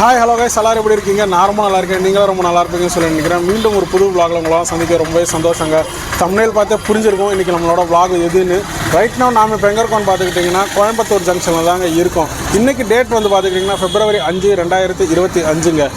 Hi hello guys, எல்லாரும் எப்படி இருக்கீங்க? நான் ரொம்ப நல்லா இருக்கேன், நீங்களும் ரொம்ப நல்லா இருப்பீங்கன்னு சொல்லி நினைக்கிறேன். மீண்டும் ஒரு புது vlogல உங்களால் சந்திக்க ரொம்பவே சந்தோஷங்க. தம்ப்நெயில் பார்த்தே புரிஞ்சிருக்கும் இன்றைக்கி நம்மளோட vlog எதுன்னு. ரைட் நவ் நாம் இப்போ எங்கே இருக்கோம்னு பார்த்துக்கிட்டிங்கன்னா கோயம்புத்தூர் ஜங்ஷனில் தாங்க இருக்கோம். இன்றைக்கி டேட் வந்து பார்த்துக்கிட்டிங்கன்னா February 5, 2025ங்க.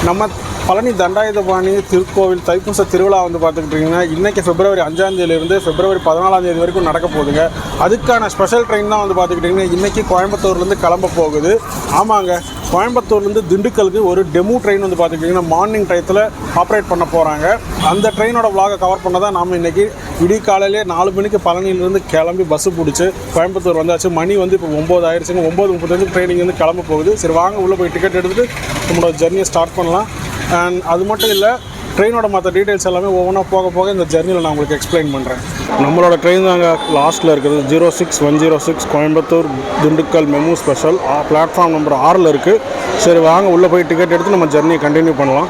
நம்ம பழனி தண்டாயுதபாணி திருக்கோவில் தைப்பூச திருவிழா வந்து பார்த்துக்கிட்டிங்கன்னா இன்றைக்கி February 5 February 14 வரைக்கும் நடக்க போகுதுங்க. அதுக்கான ஸ்பெஷல் ட்ரெயின் தான் வந்து பார்த்துக்கிட்டிங்கன்னா இன்றைக்கி கோயம்புத்தூர்லேருந்து கிளம்ப போகுது. ஆமாங்க, கோயம்புத்தூர்லேருந்து திண்டுக்கலுக்கு ஒரு டெமோ ட்ரெயின் வந்து பார்த்துக்கிட்டிங்கன்னா மார்னிங் டயத்தில் ஆப்ரேட் பண்ண போகிறாங்க. அந்த ட்ரெயினோட vlog கவர் பண்ண தான் நாம் இன்றைக்கி விடிய காலையிலே 4 மணிக்கு பழனியிலேருந்து கிளம்பி பஸ்ஸு பிடிச்சி கோயம்புத்தூர் வந்தாச்சு. மணி வந்து இப்போ 9 ஆயிடுச்சுங்க. 9:35 ட்ரெயினிங் வந்து கிளம்ப போகுது. சரி வாங்க உள்ளே போய் டிக்கெட் எடுத்துகிட்டு நம்மளோட ஜர்னியை ஸ்டார்ட் பண்ணலாம். அண்ட் அது மட்டும் இல்லை, ட்ரெயினோட மற்ற டீட்டெயில்ஸ் எல்லாமே ஒவ்வொன்றா போக இந்த ஜர்னியில் நான் உங்களுக்கு எக்ஸ்பிளைன் பண்ணுறேன். நம்மளோட ட்ரெயின் தாங்க லாஸ்ட்டில் இருக்கிறது 06106 Coimbatore Dindigul MEMU special. Platform number 6 இருக்குது. சரி வாங்க உள்ளே போய் டிக்கெட் எடுத்து நம்ம ஜர்னியை கண்டினியூ பண்ணலாம்.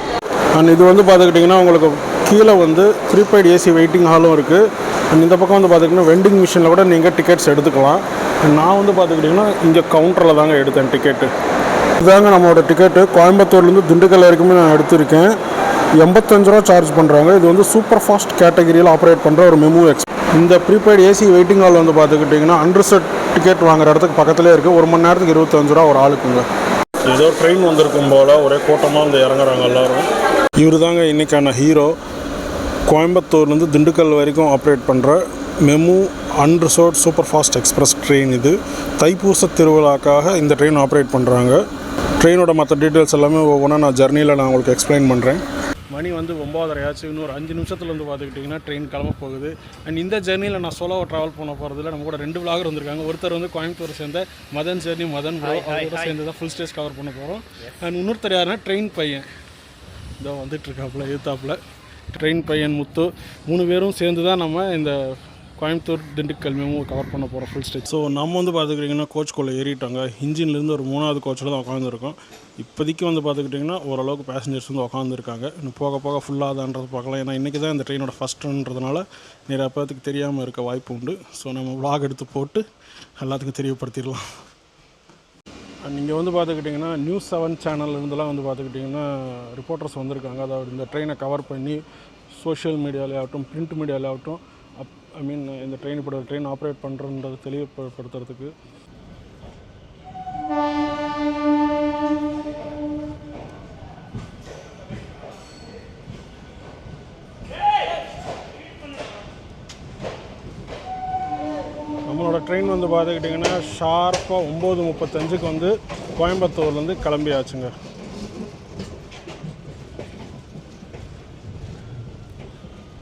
அண்ட் இது வந்து பார்த்துக்கிட்டிங்கன்னா உங்களுக்கு கீழே வந்து ப்ரீபெய்ட் ஏசி வெயிட்டிங் ஹாலும் இருக்குது. அண்ட் இந்த பக்கம் வந்து பார்த்துக்கிட்டிங்கன்னா வெண்டிங் மிஷினில் கூட நீங்கள் டிக்கெட்ஸ் எடுத்துக்கலாம். நான் வந்து பார்த்துக்கிட்டிங்கன்னா இங்கே கவுண்டரில் தாங்க எடுத்தேன் டிக்கெட்டு. இதாங்க நம்மளோட டிக்கெட்டு. கோயம்புத்தூர்லேருந்து திண்டுக்கல் வரைக்குமே நான் எடுத்திருக்கேன். 85 ரூபா சார்ஜ் பண்ணுறாங்க. இது வந்து சூப்பர் ஃபாஸ்ட் கேட்டகரியில் ஆப்ரேட் பண்ணுற ஒரு மெமு எக்ஸ். இந்த ப்ரீபெய்ட் ஏசி வெயிட்டிங் ஹால் வந்து பார்த்துக்கிட்டிங்கன்னா அன்ரிசர்வ் டிக்கெட் வாங்குற இடத்துக்கு பக்கத்துலேயே இருக்குது. 1 மணி நேரத்துக்கு 25 ரூபா ஒரு ஆளுக்குங்க. ஏதோ ட்ரெயின் வந்திருக்கும் போல் ஒரே கூட்டமாக வந்து இறங்குறாங்க எல்லோரும். இவர் தாங்க இன்றைக்கான ஹீரோ. கோயம்புத்தூர்லேருந்து திண்டுக்கல் வரைக்கும் ஆப்ரேட் பண்ணுற MEMU unreserved super fast express train. இது தைப்பூச திருவிழாக்காக இந்த ட்ரெயின் ஆப்ரேட் பண்ணுறாங்க. ட்ரெயினோட மற்ற டீட்டெயில்ஸ் எல்லாமே ஒவ்வொன்றா நான் ஜர்னியில் நான் உங்களுக்கு எக்ஸ்பிளைன் பண்ணுறேன். மணி வந்து 9:30 ஆச்சு. இன்னொரு 5 நிமிஷத்தில் வந்து பார்த்துக்கிட்டிங்கன்னா ட்ரெயின் கிளம்ப போகுது. அண்ட் இந்த ஜர்னியில் நான் சோலோவாக ட்ராவல் பண்ண போகிறதுல நம்ம கூட 2 vlogger வந்திருக்காங்க. ஒருத்தர் வந்து கோயம்புத்தூர் சேர்ந்த மதன் ப்ரோ, அவரோட சேர்ந்து தான் ஃபுல் ஸ்டேஜ் கவர் பண்ண போகிறோம். அண்ட் இன்னொருத்தர் யாருன்னா ட்ரெயின் பையன் இதோ வந்துட்டுருக்காப்புல எதிர்த்தாப்புல. ட்ரெயின் பையன் முத்து 3 பேரும் சேர்ந்து தான் நம்ம இந்த கோயம்புத்தூர் திண்டுக்கல் மெமு கவர் பண்ண போகிறோம் ஃபுல் ஸ்டேஜ். ஸோ நம்ம வந்து பார்த்துக்கிட்டிங்கன்னா கோச்சுக்குள்ளே ஏறிட்டாங்க. இன்ஜின்லேருந்து ஒரு 3வது கோச்சில் தான் உட்காந்துருக்கோம். இப்போதைக்கு வந்து பார்த்துக்கிட்டிங்கன்னா ஓரளவுக்கு பேசஞ்சர்ஸ் வந்து உட்காந்துருக்காங்க. இன்னும் போக ஃபுல்லாதான்றது பார்க்கலாம். ஏன்னா இன்றைக்கி தான் இந்த ட்ரெயினோட ஃபஸ்ட்டுன்றதுனால நிறையா பேர்த்துக்கு தெரியாமல் இருக்க வாய்ப்பு உண்டு. ஸோ நம்ம vlog எடுத்து போட்டு எல்லாத்துக்கும் தெரியப்படுத்திடலாம். நீங்கள் வந்து பார்த்துக்கிட்டிங்கன்னா News 7 சேனல்லேருந்துலாம் வந்து பார்த்துக்கிட்டிங்கன்னா ரிப்போர்ட்டர்ஸ் வந்திருக்காங்க. அதாவது இந்த ட்ரெயினை கவர் பண்ணி சோஷியல் மீடியாவிலே ஆகட்டும் பிரிண்ட் மீடியாவிலே ஆகட்டும் இந்த ட்ரெயின் இப்படி ஒரு ட்ரெயின் ஆப்ரேட் பண்ணுறன்றதை தெளிவுபடுத்துறதுக்கு. நம்மளோட ட்ரெயின் வந்து பார்த்துக்கிட்டிங்கன்னா ஷார்ப்பாக 9:35 வந்து கோயம்புத்தூர்லேருந்து கிளம்பியாச்சுங்க.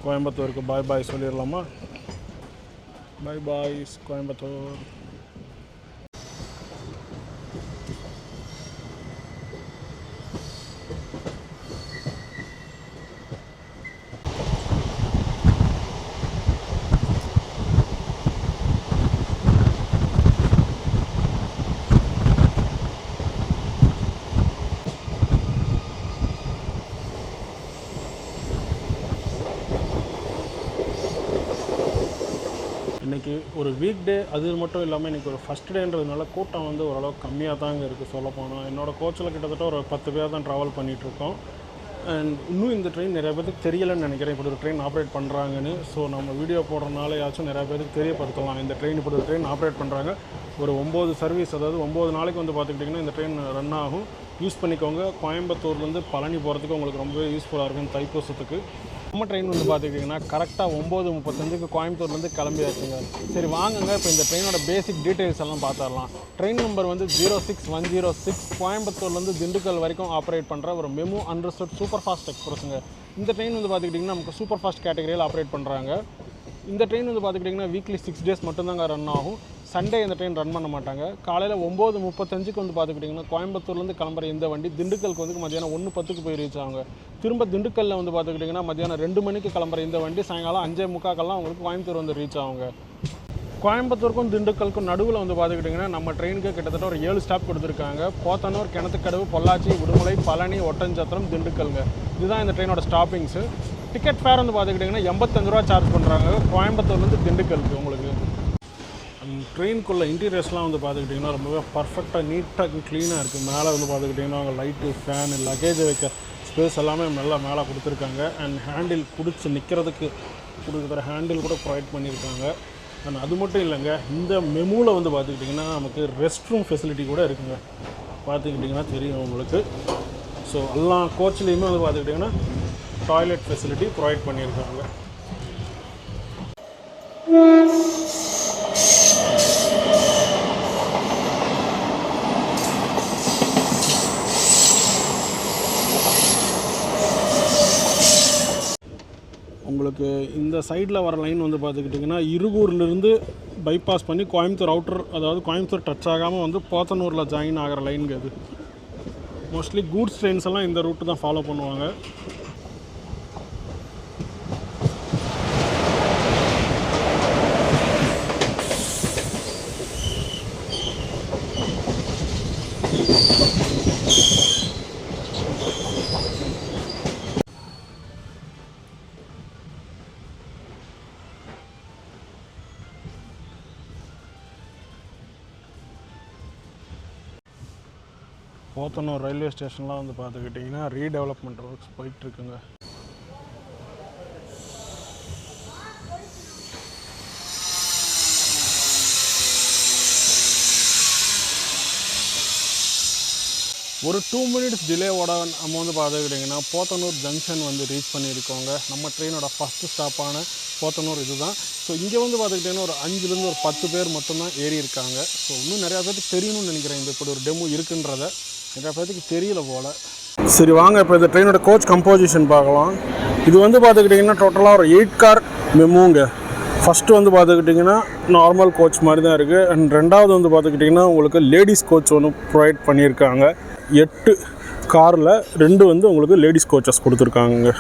கோயம்புத்தூருக்கு பாய் பாய் சொல்லிடலாமா? பாய் பாய் கோயம்புத்தூர். இன்றைக்கி ஒரு வீக் டே, அது மட்டும் இல்லாமல் இன்றைக்கி ஒரு ஃபஸ்ட் டேன்றதுனால கூட்டம் வந்து ஓரளவுக்கு கம்மியாக தாங்க இருக்குது. சொல்லப்போனால் என்னோடய கோச்சில் கிட்டத்தட்ட ஒரு 10 பேர் தான் ட்ராவல் பண்ணிகிட்ருக்கோம். அண்ட் இன்னும் இந்த ட்ரெயின் நிறைய பேருக்கு தெரியலைன்னு நினைக்கிறேன் இப்படி ஒரு ட்ரெயின் ஆப்ரேட் பண்ணுறாங்கன்னு. ஸோ நம்ம வீடியோ போடுறதுனாலையாச்சும் நிறையா பேருக்கு தெரியப்படுத்தலாம். இந்த ட்ரெயின் இப்படி ஒரு ட்ரெயின் ஆப்ரேட் பண்ணுறாங்க. ஒரு 9 சர்வீஸ், அதாவது 9 நாளைக்கு வந்து பார்த்துக்கிட்டிங்கன்னா இந்த ட்ரெயின் ரன் ஆகும். யூஸ் பண்ணிக்கோங்க. கோயம்புத்தூர்லேருந்து பழனி போகிறதுக்கு உங்களுக்கு ரொம்பவே யூஸ்ஃபுல்லாக இருக்கும் தைப்பூசத்துக்கு. நம்ம ட்ரெயின் வந்து பார்த்துக்கிட்டிங்கன்னா கரெக்டாக 9:35 கோயம்புத்தூர்லேருந்து கிளம்பியாச்சுங்க. சரி வாங்குங்க இப்போ இந்த ட்ரெயினோட பேசிக் டீட்டெயில்ஸ் எல்லாம் பார்த்துடலாம். ட்ரெயின் நம்பர் வந்து 06106 கோயம்புத்தூர்லேருந்து திண்டுக்கல் வரைக்கும் ஆப்ரேட் பண்ணுற ஒரு மெமு அன்ரிசர்வ்ட் சூப்பர் ஃபாஸ்ட் எக்ஸ்பிரஸுங்க. இந்த ட்ரெயின் வந்து பார்த்துக்கிட்டிங்கன்னா நமக்கு சூப்பர் ஃபாஸ்ட் கேட்டகரியில் ஆப்ரேட் பண்ணுறாங்க. இந்த ட்ரெயின் வந்து பார்த்துக்கிட்டிங்கன்னா வீக்லி 6 டேஸ் மட்டும்தாங்க ரன் ஆகும். சண்டே இந்த ட்ரெயின் ரன் பண்ண மாட்டாங்க. காலையில் 9:35 வந்து பார்த்துக்கிட்டிங்கன்னா கோயம்புத்தூர்லேருந்து கிளம்புற இந்த வண்டி திண்டுக்கலுக்கு வந்து மத்தியானம் 1:10 போய் ரீச் ஆகுங்க. திரும்ப திண்டுக்கல்லில் வந்து பார்த்துக்கிட்டிங்கன்னா மத்தியானம் 2 மணிக்கு கிளம்புற இந்த வண்டி சாயங்காலம் 5:45 உங்களுக்கு கோயம்புத்தூர் வந்து ரீச் ஆகுங்க. கோயம்புத்தூருக்கும் திண்டுக்கலுக்கும் நடுவில் வந்து பார்த்துக்கிட்டிங்கன்னா நம்ம ட்ரெயினுக்கு கிட்டத்தட்ட ஒரு 7 ஸ்டாப் கொடுத்துருக்காங்க. போத்தனூர், கிணத்துக்கடவு, பொள்ளாச்சி, உடுமலை, பழனி, ஒட்டஞ்சத்திரம், திண்டுக்கல்ங்க. இதுதான் இந்த ட்ரெயினோட ஸ்டாப்பிங்ஸு. டிக்கெட் ஃபேர் வந்து பார்த்துக்கிட்டிங்கன்னா 85 ரூபா சார்ஜ் பண்ணுறாங்க கோயம்புத்தூர்லேருந்து திண்டுக்கலுக்கு உங்களுக்கு. ட்ரெயினுக்குள்ளே இன்டீரியர்ஸ்லாம் வந்து பார்த்துக்கிட்டிங்கன்னா ரொம்பவே பர்ஃபெக்டாக நீட்டாக க்ளீனாக இருக்குது. மேலே வந்து பார்த்துக்கிட்டிங்கன்னா அவங்க லைட்டு ஃபேனு லக்கேஜ் வைக்க ஸ்பேஸ் எல்லாமே நல்லா மேலே கொடுத்துருக்காங்க. அண்ட் ஹேண்டில் பிடிச்சி நிற்கிறதுக்கு கொடுக்குற ஹேண்டில் கூட ப்ரொவைட் பண்ணியிருக்காங்க. அண்ட் அது மட்டும் இல்லைங்க, இந்த மெமூவில் வந்து பார்த்துக்கிட்டிங்கன்னா நமக்கு ரெஸ்ட் ரூம் ஃபெசிலிட்டி கூட இருக்குங்க. பார்த்துக்கிட்டிங்கன்னா தெரியும் உங்களுக்கு. ஸோ எல்லா கோச்லேயுமே வந்து பார்த்துக்கிட்டிங்கன்னா டாய்லெட் ஃபெசிலிட்டி ப்ரொவைட் பண்ணியிருக்காங்க. உங்களுக்கு இந்த சைடில் வர லைன் வந்து பார்த்துக்கிட்டிங்கன்னா இருகூர்லேருந்து பைபாஸ் பண்ணி கோயம்புத்தூர் அவுட்டர், அதாவது கோயம்புத்தூர் டச் ஆகாமல் வந்து போத்தனூரில் ஜாயின் ஆகிற லைனுங்க அது. மோஸ்ட்லி கூட்ஸ் ட்ரெயின்ஸ் எல்லாம் இந்த ரூட்டு தான் ஃபாலோ பண்ணுவாங்க. போத்தனூர் ரயில்வே ஸ்டேஷன்லாம் வந்து பார்த்துக்கிட்டிங்கன்னா ரீடெவலப்மெண்ட் ஒர்க்ஸ் போயிட்டுருக்குங்க. ஒரு 2 மினிட்ஸ் டிலேவோட நம்ம வந்து பார்த்துக்கிட்டிங்கன்னா போத்தனூர் ஜங்ஷன் வந்து ரீச் பண்ணியிருக்கோங்க. நம்ம ட்ரெயினோட ஃபஸ்ட்டு ஸ்டாப்பான போத்தனூர் இது தான். ஸோ இங்கே வந்து பார்த்துக்கிட்டிங்கன்னா ஒரு 5லேருந்து ஒரு 10 பேர் மட்டும்தான் ஏறி இருக்காங்க. ஸோ இன்னும் நிறையா பேருக்கு தெரியணும்னு நினைக்கிறேன் இந்த இப்படி ஒரு டெமோ இருக்குன்றதை. நிறையா பேருக்கு தெரியல போல். சரி வாங்க இப்போ இந்த ட்ரெயினோட கோச் கம்போசிஷன் பார்க்கலாம். இது வந்து பார்த்துக்கிட்டிங்கன்னா டோட்டலாக ஒரு 8 கார் மெமோங்க. ஃபஸ்ட்டு வந்து பார்த்துக்கிட்டிங்கன்னா நார்மல் கோச் மாதிரி தான் இருக்குது. அண்ட் ரெண்டாவது வந்து பார்த்துக்கிட்டிங்கன்னா உங்களுக்கு லேடிஸ் கோச் ஒன்று ப்ரொவைட் பண்ணியிருக்காங்க. 8 காரில் 2 வந்து உங்களுக்கு லேடிஸ் கோச்சஸ் கொடுத்துருக்காங்க.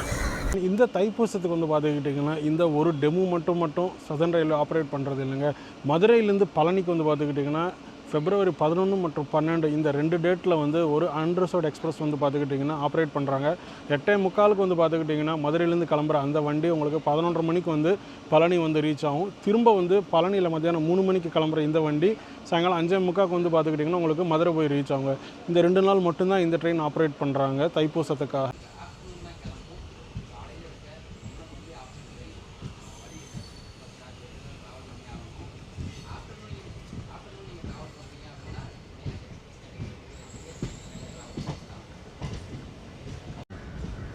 இந்த தைப்பூசத்துக்கு வந்து பார்த்துக்கிட்டிங்கன்னா இந்த ஒரு டெமோ மட்டும் சதர்ன் ரயில்வே ஆப்ரேட் பண்ணுறது இல்லைங்க. மதுரையிலேருந்து பழனிக்கு வந்து பார்த்துக்கிட்டிங்கன்னா February 11 மற்றும் 12 இந்த 2 டேட்டில் வந்து ஒரு அன்ரிசர்வ்ட் எக்ஸ்பிரஸ் வந்து பார்த்துக்கிட்டிங்கன்னா ஆப்ரேட் பண்ணுறாங்க. 8:45 வந்து பார்த்துக்கிட்டிங்கன்னா மதுரையிலேருந்து கிளம்புற அந்த வண்டி உங்களுக்கு 11:30 மணிக்கு வந்து பழனி வந்து ரீச் ஆகும். திரும்ப வந்து பழனியில் மத்தியானம் 3 மணிக்கு கிளம்புற இந்த வண்டி சாயங்காலம் 5:45 வந்து பார்த்துக்கிட்டிங்கன்னா உங்களுக்கு மதுரை போய் ரீச் ஆகுங்க. இந்த 2 நாள் மட்டும்தான் இந்த ட்ரெயின் ஆப்ரேட் பண்ணுறாங்க தைப்பூசத்துக்காக.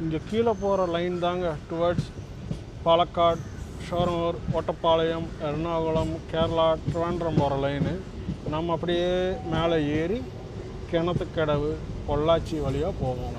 இங்கே கீழே போகிற லைன் தாங்க டுவர்ட்ஸ் பாலக்காடு, ஷோரனூர், ஒட்டப்பாளையம், எர்ணாகுளம், கேரளா, ட்ரிவாண்ட்ரம் போகிற லைனு. நம்ம அப்படியே மேலே ஏறி கிணத்துக்கடவு, பொள்ளாச்சி வழியாக போவோங்க.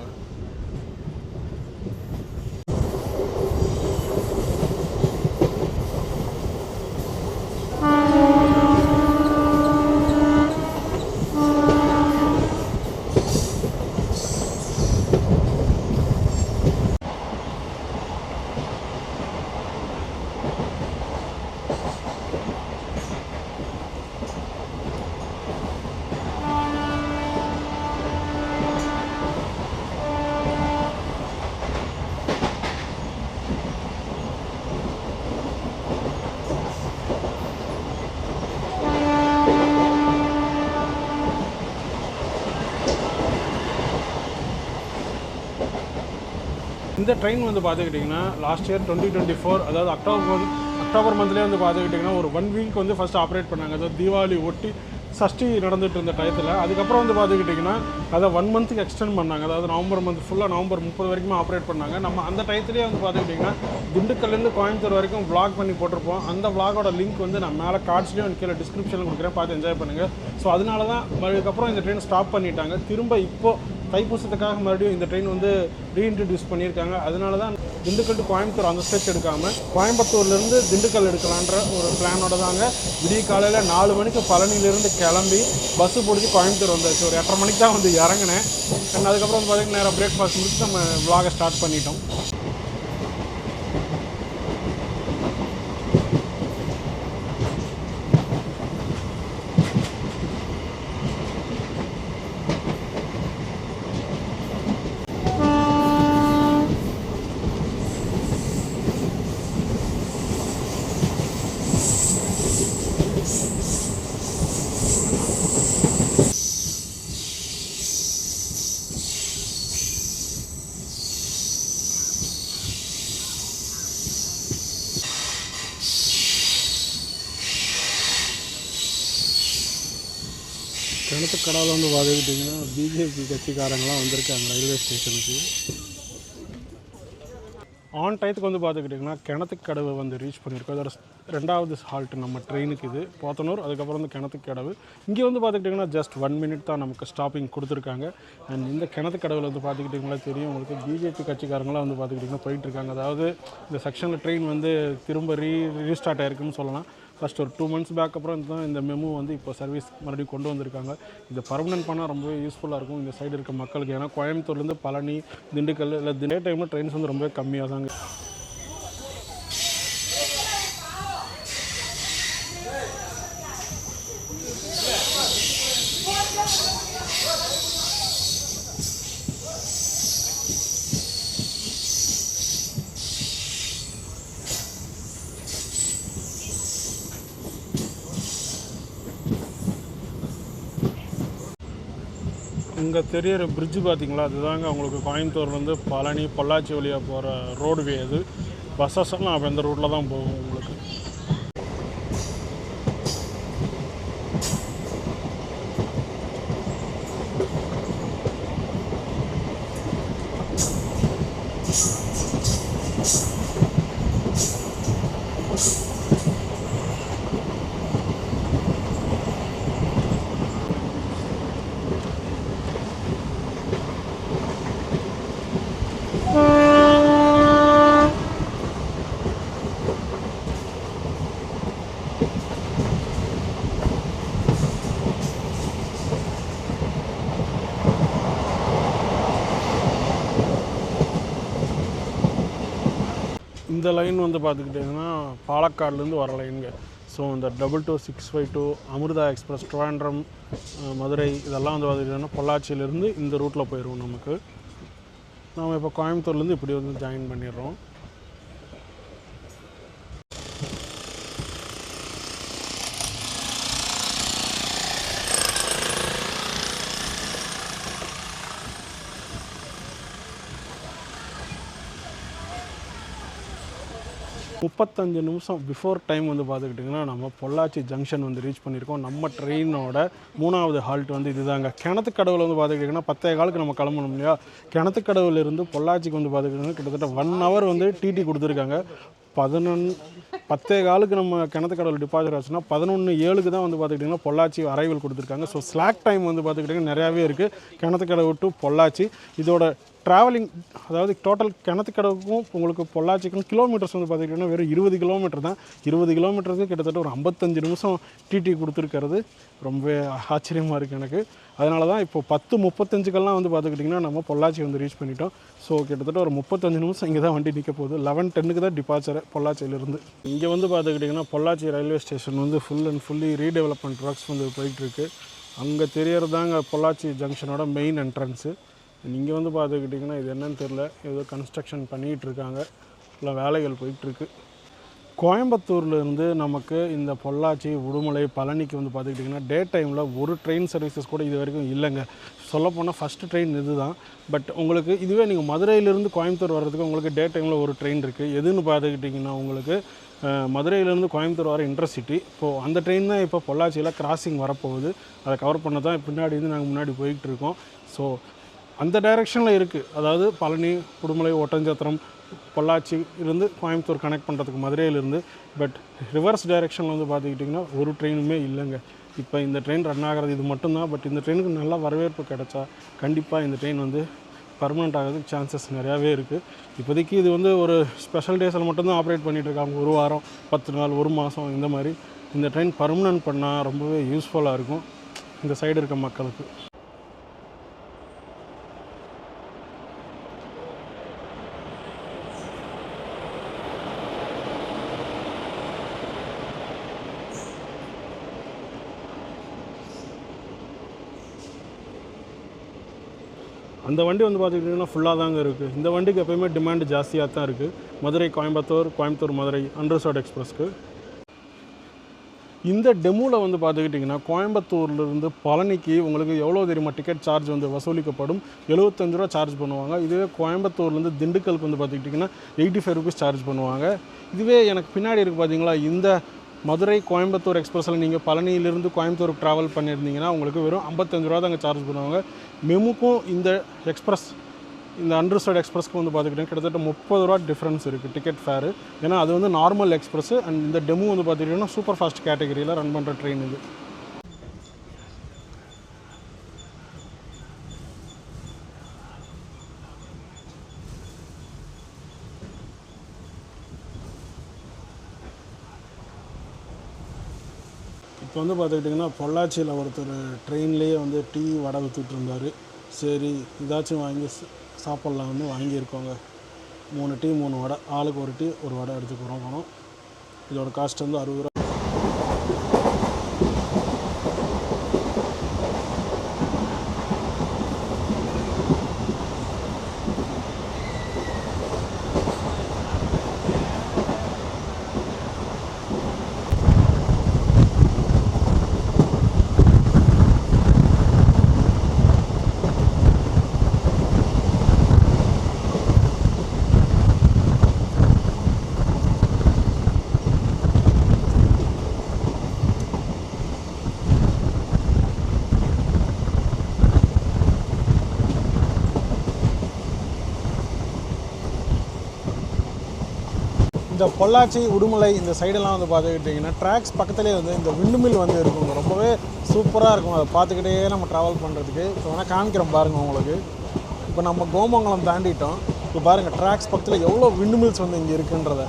இந்த ட்ரெயின் வந்து பார்த்துக்கிட்டிங்கன்னா லாஸ்ட் இயர் 2024 அதாவது அக்டோபர் மந்த்லேயே வந்து பார்த்துக்கிட்டிங்கன்னா ஒரு 1 வீக் வந்து ஃபஸ்ட் ஆப்ரேட் பண்ணாங்க. அதாவது தீபாவளி ஒட்டி சஷ்டி நடந்துட்டு இருந்த டயத்தில். அதுக்கப்புறம் வந்து பார்த்துக்கிட்டிங்கன்னா அதை 1 மந்த்துக்கு எக்ஸ்டெண்ட் பண்ணாங்க. அதாவது நவம்பர் மந்த் ஃபுல்லாக நவம்பர் 30 வரைக்கும் ஆப்ரேட் பண்ணாங்க. நம்ம அந்த டயத்துலேயே வந்து பார்த்துக்கிட்டிங்கன்னா திண்டுக்கல்லேருந்து கோயம்புத்தூர் வரைக்கும் vlog பண்ணி போட்டிருப்போம். அந்த vlogோட லிங்க் வந்து நான் மேலே கார்ட்ஸ்லேயும் கீழே டிஸ்கிரிப்ஷனில் கொடுக்குறேன், பார்த்து என்ஜாய் பண்ணுங்கள். ஸோ அதனால தான் அதுக்கப்புறம் இந்த ட்ரெயின் ஸ்டாப் பண்ணிட்டாங்க. திரும்ப இப்போது தைப்பூசத்துக்காக மறுபடியும் இந்த ட்ரெயின் வந்து ரீஇன்ட்ரடியூஸ் பண்ணியிருக்காங்க. அதனால தான் திண்டுக்கல் டு கோயம்புத்தூர் அந்த ஸ்டெச் எடுக்காமல் கோயம்புத்தூர்லேருந்து திண்டுக்கல் எடுக்கலான்ற ஒரு பிளானோட தாங்க விடிய காலையில் 4 மணிக்கு பழனியிலேருந்து கிளம்பி பஸ்ஸு பிடிச்சி கோயம்புத்தூர் வந்தாச்சு. ஒரு 8:30 மணிக்கு தான் வந்து இறங்கினேன். அண்ட் அதுக்கப்புறம் வந்து பார்த்திங்கன்னா நேராக பிரேக்ஃபாஸ்ட் முடிச்சு நம்ம vlog ஸ்டார்ட் பண்ணிட்டோம். கிணத்துக்கடவில் வந்து பார்த்துக்கிட்டிங்கன்னா பிஜேபி கட்சிக்காரங்களாம் வந்திருக்காங்க ரயில்வே ஸ்டேஷனுக்கு. ஆன் டயத்துக்கு வந்து பார்த்துக்கிட்டிங்கன்னா கிணத்துக்கடவு வந்து ரீச் பண்ணியிருக்கோம். அதோட 2வது ஹால்ட் நம்ம ட்ரெயினுக்கு இது போத்தனூர், அதுக்கப்புறம் வந்து கிணத்துக்கடவு. இங்கே வந்து பார்த்துக்கிட்டிங்கன்னா ஜஸ்ட் 1 மினிட் தான் நமக்கு ஸ்டாப்பிங் கொடுத்துருக்காங்க. அண்ட் இந்த கிணத்துக்கடவில் வந்து பார்த்துக்கிட்டிங்களா தெரியும் உங்களுக்கு, பிஜேபி கட்சிக்காரங்களாம் வந்து பார்த்துக்கிட்டிங்கன்னா போயிட்டுருக்காங்க. அதாவது இந்த செக்ஷனில் ட்ரெயின் வந்து திரும்ப ரீஸ்டார்ட் ஆகிருக்குன்னு சொல்லலாம். ஃபஸ்ட் ஒரு 2 மந்த்ஸ் பேக் அப்புறம் தான் இந்த மெமு வந்து இப்போ சர்வீஸ் மறுபடியும் கொண்டு வந்திருக்காங்க. இதை பர்மனெண்ட் பண்ணால் ரொம்பவே யூஸ்ஃபுல்லாக இருக்கும் இந்த சைடு இருக்க மக்களுக்கு. ஏன்னா கோயம்புத்தூர்லேருந்து பழனி, திண்டுக்கல் இல்லை டே டைமில் ட்ரெயின்ஸ் வந்து ரொம்பவே கம்மியாக தாங்க. இங்கே தெரியிற பிரிட்ஜு பார்த்திங்களா, அதுதாங்க உங்களுக்கு கோயம்புத்தூர்லேருந்து பழனி பொள்ளாச்சி வழியாக போகிற ரோடுவே. அது பஸ்ஸஸ் எல்லாம் அப்போ இந்த ரூட்டில் தான் போகும் உங்களுக்கு. இந்த லைன் வந்து பார்த்துக்கிட்டிங்கன்னா பாலக்காடுலேருந்து வர லைனுங்க. ஸோ இந்த 22652 அமிர்தா எக்ஸ்பிரஸ் ட்ரிவாண்ட்ரம் மதுரை இதெல்லாம் வந்து பார்த்துக்கிட்டிங்கன்னா பொள்ளாச்சியிலேருந்து இந்த ரூட்டில் போயிடுவோம் நமக்கு. நாம் இப்போ கோயம்புத்தூர்லேருந்து இப்படி வந்து ஜாயின் பண்ணிடுறோம். முப்பத்தஞ்சு நிமிஷம் பிஃபோர் டைம் வந்து பார்த்துக்கிட்டிங்கன்னா நம்ம பொள்ளாச்சி ஜங்ஷன் வந்து ரீச் பண்ணியிருக்கோம். நம்ம ட்ரெயினோட 3வது ஹால்ட் வந்து இதுதாங்க. கிணத்துக்கடவில் வந்து பார்த்துக்கிட்டிங்கன்னா 10:15 நம்ம கிளம்பணும் இல்லையா. கிணத்துக்கடவுலேருந்து பொள்ளாச்சிக்கு வந்து பார்த்துக்கிட்டிங்கன்னா கிட்டத்தட்ட 1 ஹவர் வந்து டிடி கொடுத்துருக்காங்க. 10:15 நம்ம கிணத்துக்கடவில் டிபார்ச்சர் ஆச்சுன்னா 11:07 தான் வந்து பார்த்துக்கிட்டிங்கன்னா பொள்ளாச்சி அரைவல் கொடுத்துருக்காங்க. ஸோ ஸ்லாக் டைம் வந்து பார்த்துக்கிட்டிங்கன்னா நிறையாவே இருக்குது கிணத்துக்கடவு டு பொள்ளாச்சி. இதோட ட்ராவலிங் அதாவது டோட்டல் கிணத்துக்கடவுக்கும் உங்களுக்கு பொள்ளாச்சிக்கும் கிலோமீட்டர்ஸ் வந்து பார்த்துக்கிட்டிங்கன்னா வெறும் 20 கிலோமீட்டர் தான். 20 கிலோமீட்டருக்கு கிட்டத்தட்ட ஒரு 55 நிமிஷம் டிடி கொடுத்துருக்கிறது ரொம்ப ஆச்சரியமாக இருக்குது எனக்கு. அதனால தான் இப்போ 10:35 வந்து பார்த்துக்கிட்டிங்கன்னா நம்ம பொள்ளாச்சி வந்து ரீச் பண்ணிட்டோம். ஸோ கிட்டத்தட்ட ஒரு 35 நிமிஷம் இங்கே தான் வண்டி நிற்க போகுது. 11:10 தான் டிபார்ச்சர் பொள்ளாச்சியிலேருந்து. இங்கே வந்து பார்த்துக்கிட்டிங்கன்னா பொள்ளாச்சி ரயில்வே ஸ்டேஷன் வந்து ஃபுல்லி ரீடெவலப்மெண்ட் ஒர்க்ஸ் வந்து போயிட்டுருக்கு. அங்கே தெரியறதாங்க பொள்ளாச்சி ஜங்ஷனோட மெயின் என்ட்ரன்ஸு. நீங்கள் வந்து பார்த்துக்கிட்டிங்கன்னா இது என்னன்னு தெரில, ஏதோ கன்ஸ்ட்ரக்ஷன் பண்ணிகிட்ருக்காங்க, இல்லை வேலைகள் போயிட்டுருக்கு. கோயம்புத்தூர்லேருந்து நமக்கு இந்த பொள்ளாச்சி, உடுமலை, பழனிக்கு வந்து பார்த்துக்கிட்டிங்கன்னா டே டைமில் ஒரு ட்ரெயின் சர்வீசஸ் கூட இது வரைக்கும் இல்லைங்க. சொல்லப்போனால் ஃபஸ்ட்டு ட்ரெயின் இது தான். பட் உங்களுக்கு இதுவே நீங்கள் மதுரையிலேருந்து கோயம்புத்தூர் வர்றதுக்கு உங்களுக்கு டே டைமில் ஒரு ட்ரெயின் இருக்குது. எதுன்னு பார்த்துக்கிட்டிங்கன்னா உங்களுக்கு மதுரையிலேருந்து கோயம்புத்தூர் வர இன்டர்சிட்டி. இப்போது அந்த ட்ரெயின் தான் இப்போ பொள்ளாச்சியில் கிராசிங் வரப்போகுது. அதை கவர் பண்ண தான் பின்னாடி வந்து நாங்கள் முன்னாடி போய்கிட்டு இருக்கோம். ஸோ அந்த டைரெக்ஷனில் இருக்குது. அதாவது பழனி, உடுமலை, ஒட்டஞ்சத்திரம், பொள்ளாச்சி இருந்து கோயம்புத்தூர் கனெக்ட் பண்ணுறதுக்கு மதுரையிலேருந்து. பட் ரிவர்ஸ் டைரெக்ஷனில் வந்து பார்த்துக்கிட்டிங்கன்னா ஒரு ட்ரெயினுமே இல்லைங்க. இப்போ இந்த ட்ரெயின் ரன் ஆகிறது இது மட்டும்தான். பட் இந்த ட்ரெயினுக்கு நல்லா வரவேற்பு கிடச்சா கண்டிப்பாக இந்த ட்ரெயின் வந்து பர்மனெண்ட் ஆகிறதுக்கு சான்சஸ் நிறையாவே இருக்குது. இப்போதைக்கு இது வந்து ஒரு ஸ்பெஷல் டேஸில் மட்டும்தான் ஆப்ரேட் பண்ணிகிட்ருக்காங்க. 1 வாரம், 10 நாள், 1 மாதம் இந்த மாதிரி. இந்த ட்ரெயின் பர்மனெண்ட் பண்ணால் ரொம்பவே யூஸ்ஃபுல்லாக இருக்கும் இந்த சைடு இருக்க மக்களுக்கு. அந்த வண்டி வந்து பார்த்துக்கிட்டிங்கன்னா ஃபுல்லாக தாங்க இருக்குது. இந்த வண்டிக்கு எப்போயுமே டிமாண்ட் ஜாஸ்தியாக தான் இருக்குது. மதுரை கோயம்புத்தூர், கோயம்புத்தூர் மதுரை அன்ரிசர்வ்ட் எக்ஸ்பிரஸ்க்கு. இந்த டெமோவில் வந்து பார்த்துக்கிட்டிங்கன்னா கோயம்புத்தூர்லேருந்து பழனிக்கு உங்களுக்கு எவ்வளோ தெரியுமா டிக்கெட் சார்ஜ் வந்து வசூலிக்கப்படும்? 75 ரூபா சார்ஜ் பண்ணுவாங்க. இதுவே கோயம்புத்தூர்லேருந்து திண்டுக்கலுக்கு வந்து பார்த்துக்கிட்டிங்கன்னா 85 ருபீஸ் சார்ஜ் பண்ணுவாங்க. இதுவே எனக்கு பின்னாடி இருக்குது பார்த்தீங்களா, இந்த மதுரை கோயம்புத்தூர் எக்ஸ்பிரஸில் நீங்கள் பழனியிலிருந்து கோயம்புத்தூருக்கு ட்ராவல் பண்ணியிருந்தீங்கன்னா உங்களுக்கு வெறும் 55 ரூபா தாங்க சார்ஜ் பண்ணுவாங்க. மெமுக்கும் இந்த எக்ஸ்பிரஸ் இந்த அன்ரிசர்வ்டு எக்ஸ்பிரஸ்க்கு வந்து பார்த்துக்கிட்டிங்கன்னா கிட்டத்தட்ட 30 ரூபா டிஃப்ரென்ஸ் இருக்குது டிக்கெட் ஃபேரு. ஏன்னா அது வந்து நார்மல் எக்ஸ்பிரஸ் அண்ட் இந்த டெமோ வந்து பார்த்துக்கிட்டிங்கன்னா சூப்பர் ஃபாஸ்ட் கேட்டகரியில் ரன் பண்ணுற ட்ரெயின் இது. இப்போ வந்து பார்த்துக்கிட்டிங்கன்னா பொள்ளாச்சியில் ஒருத்தர் ட்ரெயின்லேயே வந்து டீ வடை விற்றுட்டு இருந்தார். சரி இதாச்சும் வாங்கி சாப்பிட்லாம்னு வாங்கியிருக்கோங்க. 3 டீ 3 வடை, ஆளுக்கு ஒரு டீ ஒரு வடை எடுத்துக்கிறோம். போனோம். இதோட காஸ்ட் வந்து 60 ரூபா. இந்த பொள்ளாச்சி உடுமலை இந்த சைடெல்லாம் வந்து பார்த்துக்கிட்டிங்கன்னா ட்ராக்ஸ் பக்கத்துலேயே வந்து இந்த விண்டுமில் வந்து இருக்குங்க. ரொம்பவே சூப்பராக இருக்கும். அதை பார்த்துக்கிட்டே நம்ம ட்ராவல் பண்ணுறதுக்கு. இப்போ வேணால் காமிக்கிறோம் பாருங்கள் உங்களுக்கு. இப்போ நம்ம கோமங்கலம் தாண்டிட்டோம். இப்போ பாருங்கள் ட்ராக்ஸ் பக்கத்தில் எவ்வளோ விண்டுமில்ஸ் வந்து இங்கே இருக்குன்றத.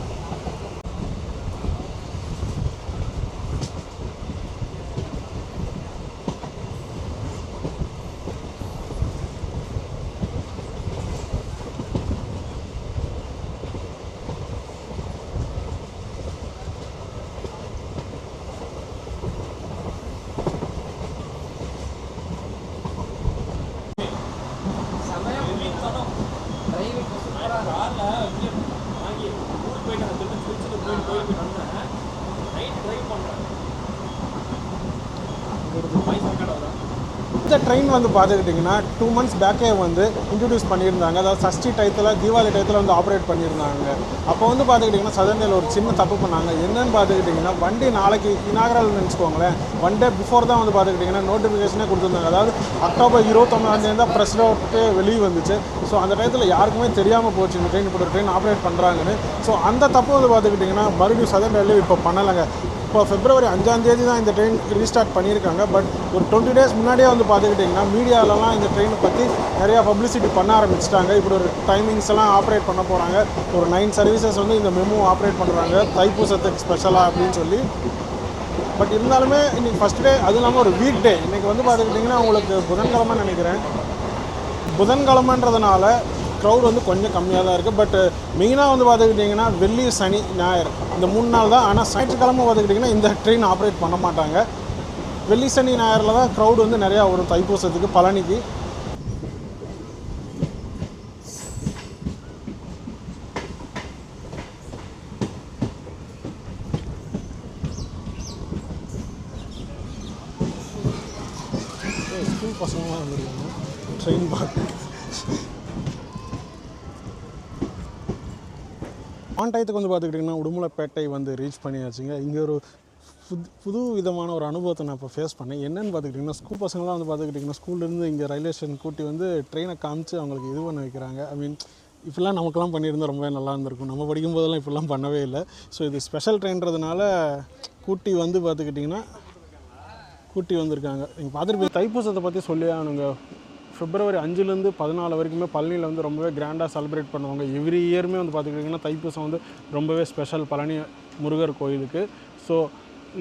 இந்த ட்ரெயின் வந்து பார்த்துக்கிட்டிங்கன்னா 2 months பேக்கே வந்து இன்ட்ரடியூஸ் பண்ணியிருந்தாங்க. அதாவது சஷ்டி டயத்தில் தீபாவளி டயத்தில் வந்து ஆப்ரேட் பண்ணியிருந்தாங்க. அப்போ வந்து பார்த்துக்கிட்டிங்கன்னா சதர்னில் ஒரு சின்ன தப்பு பண்ணாங்க. என்னென்னு பார்த்துக்கிட்டிங்கன்னா வண்டி நாளைக்கு இனாகரல்னு நினச்சிக்கோங்களேன். 1 day பிஃபோர் தான் வந்து பார்த்துக்கிட்டிங்கன்னா நோட்டிஃபிகேஷனே கொடுத்துருந்தாங்க. அதாவது அக்டோபர் 21 தான் ப்ரெஸ் நோட்டே வெளியே வந்துச்சு. ஸோ அந்த டயத்தில் யாருக்குமே தெரியாமல் போச்சு இந்த ட்ரெயின் இப்படி ஒரு ட்ரெயின் ஆப்ரேட் பண்ணுறாங்கன்னு. ஸோ அந்த தப்பு வந்து பார்த்துக்கிட்டிங்கன்னா மறுபடியும் சதர்னில் இப்போ பண்ணலைங்க. இப்போ February 5 தான் இந்த ட்ரெயின் ரீஸ்டார்ட் பண்ணியிருக்காங்க. பட் ஒரு 20 days முன்னாடியே வந்து பார்த்துக்கிட்டிங்கன்னா மீடியாலலாம் இந்த ட்ரெயினை பற்றி நிறையா பப்ளிசிட்டி பண்ண ஆரம்பிச்சிட்டாங்க. இப்படி ஒரு டைமிங்ஸ் எல்லாம் ஆப்ரேட் பண்ண போகிறாங்க. ஒரு 9 சர்வீசஸ் வந்து இந்த மெமு ஆப்ரேட் பண்ணுறாங்க தைப்பூசத்துக்கு ஸ்பெஷலாக அப்படின்னு சொல்லி. பட் இருந்தாலுமே இன்றைக்கி ஃபஸ்ட் டே, அதுவும் இல்லாமல் ஒரு வீக் டே. இன்றைக்கி வந்து பார்த்துக்கிட்டிங்கன்னா உங்களுக்கு புதன்கிழமை நினைக்கிறேன். புதன்கிழமைன்றதுனால க்ரௌட் வந்து கொஞ்சம் கம்மியாக தான் இருக்குது. பட் மெயினாக வந்து பார்த்துக்கிட்டிங்கன்னா வெள்ளி சனி ஞாயிறு இந்த 3 நாள் தான். ஆனால் ஞாயிற்றுக்கிழமை பார்த்துக்கிட்டிங்கன்னா இந்த ட்ரெயின் ஆப்ரேட் பண்ண மாட்டாங்க. வெள்ளி சனி ஞாயிறில் தான் க்ரௌட் வந்து நிறையா வரும் தைப்பூசத்துக்கு பழனிக்கு. ஸ்கூல் பசங்களாம் வந்துருக்காங்க ட்ரெயின் பார்த்து. ஆன் டயத்துக்கு வந்து பார்த்துக்கிட்டிங்கன்னா உடுமலைப்பேட்டை வந்து ரீச் பண்ணியாச்சுங்க. இங்கே ஒரு புது விதமான ஒரு அனுபவத்தை நான் இப்போ ஃபேஸ் பண்ணேன். என்னென்னு பார்த்துக்கிட்டிங்கன்னா ஸ்கூல் பசங்களாம் வந்து பார்த்துக்கிட்டிங்கன்னா ஸ்கூல்லேருந்து இங்கே ரயில்வே ஸ்டேஷன் கூட்டி வந்து ட்ரெயினை காமிச்சு அவங்களுக்கு இது பண்ண வைக்கிறாங்க. ஐ மீன் இப்படிலாம் நமக்கெல்லாம் பண்ணியிருந்தால் ரொம்பவே நல்லா இருந்திருக்கும். நம்ம படிக்கும் போதெல்லாம் இப்படிலாம் பண்ணவே இல்லை. ஸோ இது ஸ்பெஷல் ட்ரெயின்றதுனால கூட்டி வந்து பார்த்துக்கிட்டிங்கன்னா கூட்டி வந்திருக்காங்க. நீங்கள் பார்த்துட்டு தைப்பூசத்தை பற்றி சொல்லி ஆனுங்க. February 5 14 வரைக்குமே பழனியில் வந்து ரொம்பவே கிராண்டாக செலிப்ரேட் பண்ணுவாங்க. எவ்ரி இயருமே வந்து பார்த்துக்கிட்டிங்கன்னா தைப்பூசம் வந்து ரொம்பவே ஸ்பெஷல் பழனி முருகர் கோயிலுக்கு. ஸோ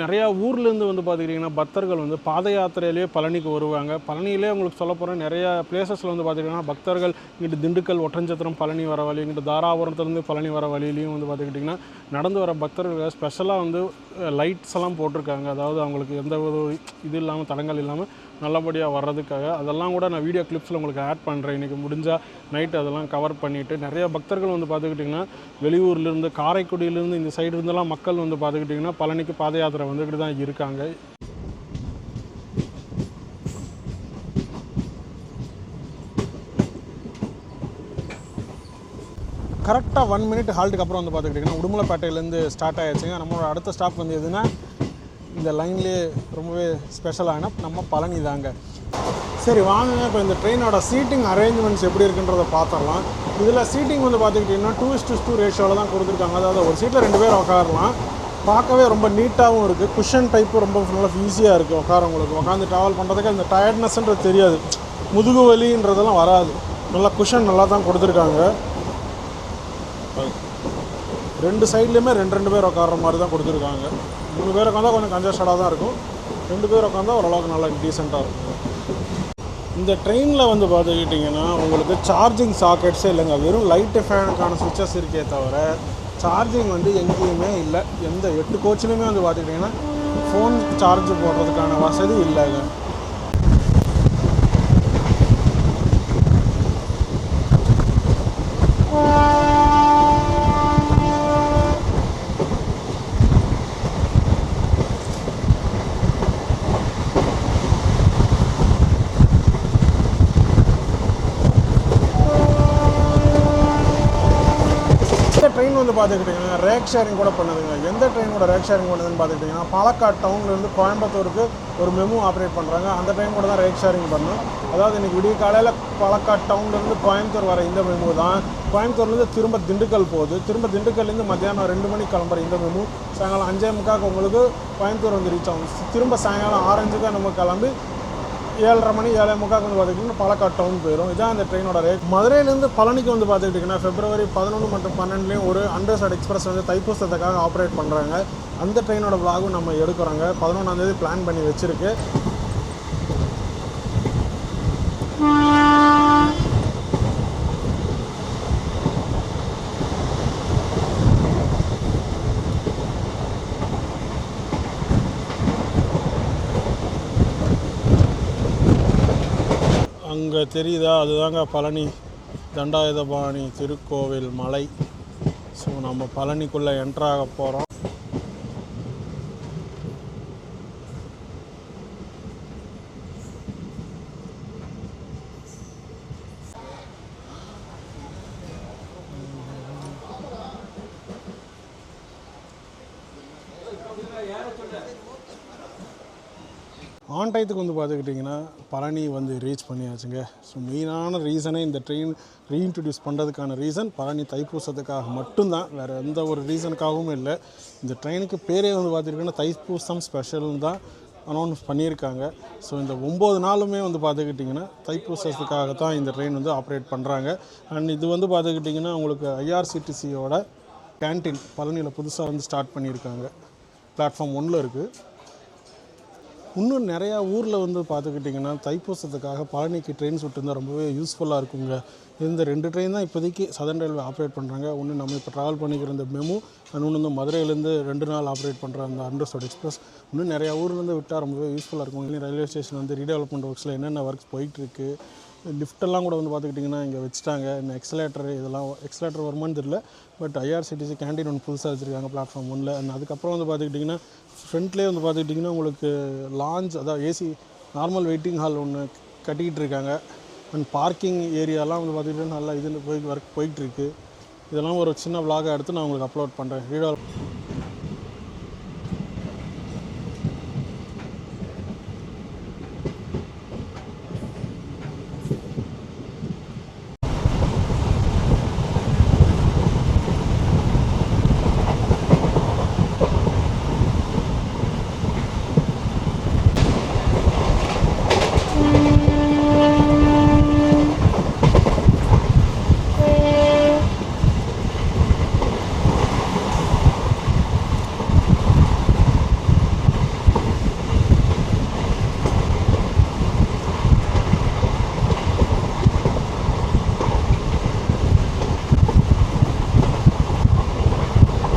நிறையா ஊர்லேருந்து வந்து பார்த்துக்கிட்டிங்கன்னா பக்தர்கள் வந்து பாத யாத்திரையிலே பழனிக்கு வருவாங்க. பழனியிலே உங்களுக்கு சொல்ல போகிறேன் நிறையா பிளேசஸில் வந்து பார்த்துக்கிட்டிங்கன்னா பக்தர்கள் இங்கிட்டு திண்டுக்கல் ஒட்டஞ்சத்திரம் பழனி வர வழி, இங்கிட்டு தாராபுரத்துலேருந்து பழனி வர வழியிலையும் வந்து பார்த்துக்கிட்டிங்கன்னா நடந்து வர பக்தர்கள் ஸ்பெஷலாக வந்து லைட்ஸ் எல்லாம் போட்டிருக்காங்க. அதாவது அவங்களுக்கு எந்த ஒரு இது இல்லாமல் தடங்கள் இல்லாமல் நல்லபடியாக வர்றதுக்காக. அதெல்லாம் கூட நான் வீடியோ கிளிப்ஸில் உங்களுக்கு ஆட் பண்ணுறேன். இன்றைக்கி முடிஞ்சால் நைட்டு அதெல்லாம் கவர் பண்ணிவிட்டு நிறைய பக்தர்கள் வந்து பார்த்துக்கிட்டிங்கன்னா வெளியூர்லேருந்து காரைக்குடியிலேருந்து இந்த சைடு இருந்தெல்லாம் மக்கள் வந்து பார்த்துக்கிட்டிங்கன்னா பழனிக்கு பாத யாத்திரை வந்துக்கிட்டு தான் இருக்காங்க. கரெக்டாக 1 மினிட் ஹால்ட்டுக்கு அப்புறம் வந்து பார்த்துக்கிட்டிங்கன்னா உடுமலைப்பேட்டையிலேருந்து ஸ்டார்ட் ஆகிடுச்சுங்க. நம்மளோட அடுத்த ஸ்டாப் வந்து எதுனா இந்த லைன்லேயே ரொம்பவே ஸ்பெஷலான நம்ம பழனி தாங்க. சரி வாங்க, இப்போ இந்த ட்ரெயினோட சீட்டிங் அரேஞ்ச்மெண்ட்ஸ் எப்படி இருக்குன்றதை பார்த்துடலாம். இதில் சீட்டிங் வந்து பார்த்துக்கிட்டிங்கன்னா 2:2 ரேஷியோவில் தான் கொடுத்துருக்காங்க. அதாவது ஒரு சீட்டில் 2 பேர் உட்காரலாம். பார்க்கவே ரொம்ப நீட்டாகவும் இருக்குது. குஷன் டைப்பு ரொம்ப நல்லா ஈஸியாக இருக்குது உட்காரவங்களுக்கு. உட்காந்து ட்ராவல் பண்ணுறதுக்கு அந்த டயர்ட்னஸ்ன்றது தெரியாது, முதுகு வலின்றதெல்லாம் வராது. நல்லா குஷன் நல்லா தான் கொடுத்துருக்காங்க. 2 சைட்லேயுமே 2 பேர் உட்கார மாதிரி தான் கொடுத்துருக்காங்க. 3 பேர் உட்காந்தா கொஞ்சம் கன்ஜஸ்டடாக தான் இருக்கும். 2 பேர் உட்காந்தா ஓரளவுக்கு நல்லா டீசெண்டாக இருக்கும். இந்த ட்ரெயினில் வந்து பார்த்துக்கிட்டிங்கன்னா உங்களுக்கு சார்ஜிங் சாக்கெட்ஸே இல்லைங்க. வெறும் லைட்டு ஃபேனுக்கான சுவிட்சஸ் இருக்கே தவிர சார்ஜிங் வந்து எங்கேயுமே இல்லை. எந்த 8 கோச்சிலுமே வந்து பார்த்துக்கிட்டிங்கன்னா ஃபோன் சார்ஜ் போடுறதுக்கான வசதி இல்லைங்க. ட்ரெயின் வந்து பார்த்துக்கிட்டிங்கன்னா ரேக் ஷேரிங் கூட பண்ணுதுங்க. எந்த ட்ரெயினோட ரேக் ஷேரிங் பண்ணுதுன்னு பார்த்துக்கிட்டிங்கன்னா பாலக்காடு டவுன்லேருந்து கோயம்புத்தூருக்கு ஒரு மெமு ஆப்ரேட் பண்ணுறாங்க. அந்த ட்ரெயின் கூட தான் ரேக் ஷேரிங் பண்ணும். அதாவது இன்றைக்கி விடிய காலையில் பாலக்காடு டவுன்லேருந்து கோயம்புத்தூர் வர இந்த மெமு தான் கோயம்புத்தூர்லேருந்து திரும்ப திண்டுக்கல் போகுது. திரும்ப திண்டுக்கல்லேருந்து மத்தியானம் 2 மணிக்கு கிளம்புற இந்த மெமு சாயங்காலம் 5:45 உங்களுக்கு கோயம்புத்தூர் வந்து ரீச் ஆகும். திரும்ப சாயங்காலம் 6:05 நம்ம கிளம்பி 7:30 மணி 7:45 வந்து பார்த்துக்கிட்டிங்கன்னா பாலக்காடு டவுன் போயிடும். இதான் இந்த ட்ரெயினோட ரேட். மதுரையிலேருந்து பழனிக்கு வந்து பார்த்துக்கிட்டிங்கன்னா February 11 மற்றும் 12 ஒரு அண்டர்சர்ட் எக்ஸ்பிரஸ் வந்து தைப்பூசத்துக்காக ஆப்ரேட் பண்ணுறாங்க. அந்த ட்ரெயினோட விலாகும் நம்ம எடுக்கிறோங்க. 11ஆம் தேதி பிளான் பண்ணி வச்சுருக்கு. அங்கே தெரியுதா, அதுதாங்க பழனி தண்டாயுதபாணி திருக்கோவில் மலை. ஸோ நம்ம பழனிக்குள்ளே என்ட்ராக போகிறோம். ஆன் டயத்துக்கு வந்து பார்த்துக்கிட்டிங்கன்னா பழனி வந்து ரீச் பண்ணியாச்சுங்க. ஸோ மெயினான ரீசனே இந்த ட்ரெயின் ரீஇன்ட்ரடியூஸ் பண்ணுறதுக்கான ரீசன் பழனி தைப்பூசத்துக்காக மட்டும்தான், வேறு எந்த ஒரு ரீசனுக்காகவும் இல்லை. இந்த ட்ரெயினுக்கு பேரே வந்து பார்த்துக்கிட்டிங்கன்னா தைப்பூசம் ஸ்பெஷல்னு தான் அனௌன்ஸ் பண்ணியிருக்காங்க. ஸோ இந்த 9 நாளுமே வந்து பார்த்துக்கிட்டிங்கன்னா தைப்பூசத்துக்காக தான் இந்த ட்ரெயின் வந்து ஆப்ரேட் பண்ணுறாங்க. அண்ட் இது வந்து பார்த்துக்கிட்டிங்கன்னா உங்களுக்கு ஐஆர்சிடிசியோட கேன்டீன் பழனியில் புதுசாக வந்து ஸ்டார்ட் பண்ணியிருக்காங்க. பிளாட்ஃபார்ம் 1ல் இருக்குது. இன்னும் நிறையா ஊரில் வந்து பார்த்துக்கிட்டிங்கன்னா தைப்பூசத்துக்காக பழனிக்கு ட்ரெயின்ஸ் விட்டுருந்தால் ரொம்பவே யூஸ்ஃபுல்லாக இருக்குங்க. இந்த 2 ட்ரெயின் தான் இப்போதைக்கு சதர்ன் ரயில்வே ஆப்ரேட் பண்ணுறாங்க. ஒன்று நம்ம இப்போ ட்ராவல் பண்ணிக்கிற இந்த மெமு, இன்னொன்று வந்து மதுரையிலேருந்து 2 நாள் ஆப்ரேட் பண்ணுற அந்த அண்டர்சர்ட் எக்ஸ்பிரஸ். இன்னும் நிறையா ஊர்லேருந்து விட்டால் ரொம்பவே யூஸ்ஃபுல்லாக இருக்கும். இன்னும் ரயில்வே ஸ்டேஷன் வந்து ரீடெவலப்மெண்ட் ஒர்க்ஸில் என்னென்ன ஒர்க்ஸ் போயிட்டுருக்கு. லிஃப்டெல்லாம் கூட வந்து பார்த்துக்கிட்டிங்கன்னா இங்கே வச்சுட்டாங்க. இந்த எக்ஸலேட்டர் இதெல்லாம் எக்ஸலேட்டர் வருமானு தெரியல. பட் ஐஆர்சிடிசி கேன்டீன் ஒன்று புதுசாக வச்சுருக்காங்க பிளாட்ஃபார்ம் 1ல். அண்ட் அதுக்கப்புறம் வந்து பார்த்துக்கிட்டிங்கன்னா ஃப்ரண்ட்லேயே வந்து பார்த்துக்கிட்டிங்கன்னா உங்களுக்கு லான்ச், அதாவது ஏசி நார்மல் வெயிட்டிங் ஹால் ஒன்று கட்டிக்கிட்டு இருக்காங்க. அண்ட் பார்க்கிங் ஏரியாலாம் வந்து பார்த்துக்கிட்டிங்கன்னா நல்லா இது ஒர்க் போயிட்டுருக்கு. இதெல்லாம் ஒரு சின்ன விலாகை எடுத்து நான் உங்களுக்கு அப்லோட் பண்ணுறேன். வீடியோ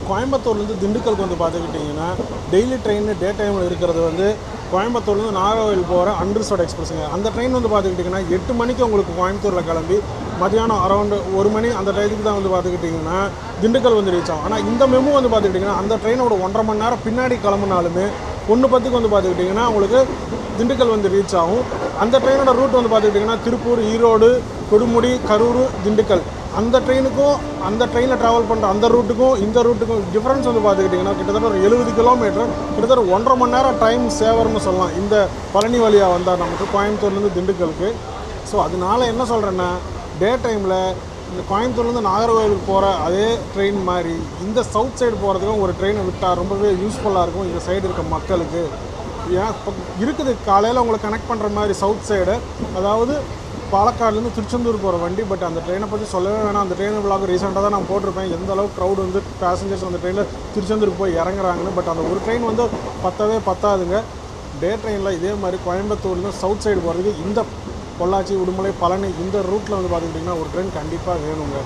கோயம்புத்தூர்லேருந்து திண்டுக்கலுக்கு வந்து பார்த்துக்கிட்டிங்கன்னா டெய்லி ட்ரெயின் டே டைமில் இருக்கிறது வந்து கோயம்புத்தூர்லேருந்து நாகர்கோவில் போகிற அண்டர்சர்ட் எக்ஸ்பிரஸுங்க. அந்த ட்ரெயின் வந்து பார்த்துக்கிட்டிங்கன்னா 8 மணிக்கு உங்களுக்கு கோயம்புத்தூரில் கிளம்பி மதியானம் அரௌண்டு 1 மணி அந்த டயத்துக்கு தான் வந்து பார்த்துக்கிட்டிங்கன்னா திண்டுக்கல் வந்து ரீச் ஆகும். ஆனால் இந்த மெமு வந்து பார்த்துக்கிட்டிங்கன்னா அந்த ட்ரெயினோட 1.5 மணி நேரம் பின்னாடி கிளம்புனாலுமே 1:10 வந்து பார்த்துக்கிட்டிங்கன்னா உங்களுக்கு திண்டுக்கல் வந்து ரீச் ஆகும். அந்த ட்ரெயினோட ரூட் வந்து பார்த்துக்கிட்டிங்கன்னா திருப்பூர், ஈரோடு, கொடுமுடி, கரூர், திண்டுக்கல் அந்த ட்ரெயினுக்கும் அந்த ட்ரெயினில் ட்ராவல் பண்ணுற அந்த ரூட்டுக்கும் இந்த ரூட்டுக்கும் டிஃப்ரென்ஸ் வந்து பார்த்துக்கிட்டிங்கன்னா கிட்டத்தட்ட ஒரு 70 கிலோமீட்டர், கிட்டத்தட்ட 1.5 மணி நேரம் டைம் சேவர்னு சொல்லலாம் இந்த பழனி வழியாக வந்தால் நமக்கு கோயம்புத்தூர்லேருந்து திண்டுக்கலுக்கு. ஸோ அதனால என்ன சொல்கிறேன்னா, டே டைமில் இந்த கோயம்புத்தூர்லேருந்து நாகர்கோவிலுக்கு போகிற அதே ட்ரெயின் மாதிரி இந்த சவுத் சைடு போகிறதுக்கும் ஒரு ட்ரெயினை விட்டால் ரொம்பவே யூஸ்ஃபுல்லாக இருக்கும் இந்த சைடு இருக்க மக்களுக்கு. ஏன் இப்போ இருக்குது காலையில் உங்களை கனெக்ட் பண்ணுற மாதிரி சவுத் சைடு, அதாவது பாலக்காடுலேருந்து திருச்செந்தூர் போகிற வண்டி. பட் அந்த ட்ரெயினை பற்றி சொல்லவே வேணாம். அந்த ட்ரெயின் விளாக் ரீசெண்டாக தான் நான் போட்டிருப்பேன், எந்த அளவுக்கு க்ரௌடு வந்து பேசஞ்சர்ஸ் அந்த ட்ரெயினில் திருச்செந்தூருக்கு போய் இறங்குறாங்கன்னு. பட் அந்த ஒரு ட்ரெயின் வந்து பத்தாதுங்க. டே ட்ரெயினில் இதே மாதிரி கோயம்புத்தூர்லேருந்து சவுத் சைடு போகிறதுக்கு இந்த பொள்ளாச்சி, உடுமலை, பழனி இந்த ரூட்டில் வந்து பார்த்துக்கிட்டிங்கன்னா ஒரு ட்ரெயின் கண்டிப்பாக வேணுங்க.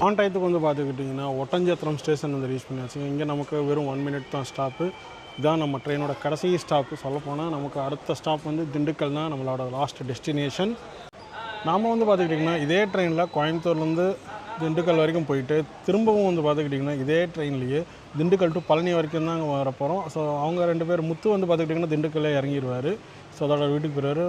ஆன் டயத்துக்கு வந்து பார்த்துக்கிட்டிங்கன்னா ஒட்டஞ்சத்திரம் ஸ்டேஷன் வந்து ரீச் பண்ணியாச்சுங்க. இங்கே நமக்கு வெறும் 1 மினிட் தான் ஸ்டாப்பு. இதுதான் நம்ம ட்ரெயினோட கடைசி ஸ்டாப்பு. சொல்லப்போனால் நமக்கு அடுத்த ஸ்டாப் வந்து திண்டுக்கல் தான் நம்மளோட லாஸ்ட் டெஸ்டினேஷன். நாம் வந்து பார்த்துக்கிட்டிங்கன்னா இதே ட்ரெயினில் கோயம்புத்தூர்லேருந்து திண்டுக்கல் வரைக்கும் போயிட்டு திரும்பவும் வந்து பார்த்துக்கிட்டிங்கன்னா இதே ட்ரெயின்லேயே திண்டுக்கல் டு பழனி வரைக்கும் தான் அங்கே வரப்போகிறோம். ஸோ அவங்க 2 பேர் முத்து வந்து பார்த்துக்கிட்டிங்கன்னா திண்டுக்கல்லே இறங்கிடுவார். ஸோ அதோட வீட்டுக்கு போயிடுவார்.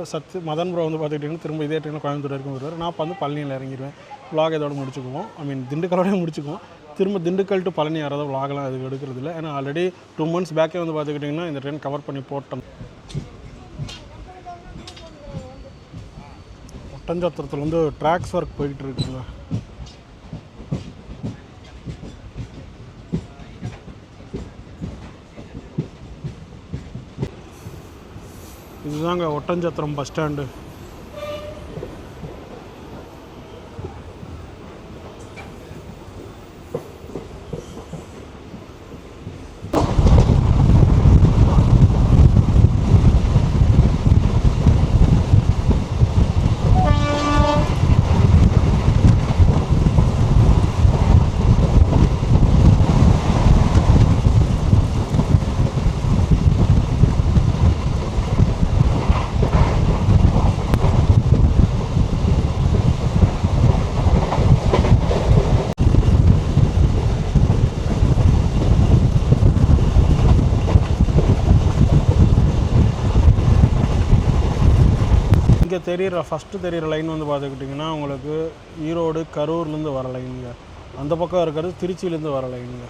மதன் ப்ரோ வந்து பார்த்துக்கிட்டிங்கன்னா திரும்ப இதே ட்ரெயினில் கோயம்புத்தூர் வரைக்கும் வருவார். நான் வந்து பழனியில் இறங்கிடுவேன். விலாக் இதோட முடிச்சுக்குவோம். திண்டுக்கலோடய முடிச்சுக்குவோம். திரும்ப திண்டுக்கல் டு பழனி யாராவது விலாகலாம் அதுக்கு எடுக்கிறது இல்லை. ஏன்னா ஆல்ரெடி 2 months பேக்கே வந்து பார்த்துக்கிட்டிங்கன்னா இந்த ட்ரெயின் கவர் பண்ணி போட்டோம். ஒட்டஞ்சத்திரத்தில் வந்து ட்ராக்ஸ் ஒர்க் போயிட்டு இருக்குங்க. இதுதாங்க ஒட்டஞ்சத்திரம் பஸ் ஸ்டாண்டு. இங்கே ஃபஸ்ட்டு தெரிகிற லைன் வந்து பார்த்துக்கிட்டிங்கன்னா உங்களுக்கு ஈரோடு கரூர்லேருந்து வர லைனுங்க. அந்த பக்கம் இருக்கிறது திருச்சியிலேருந்து வர லைனுங்க.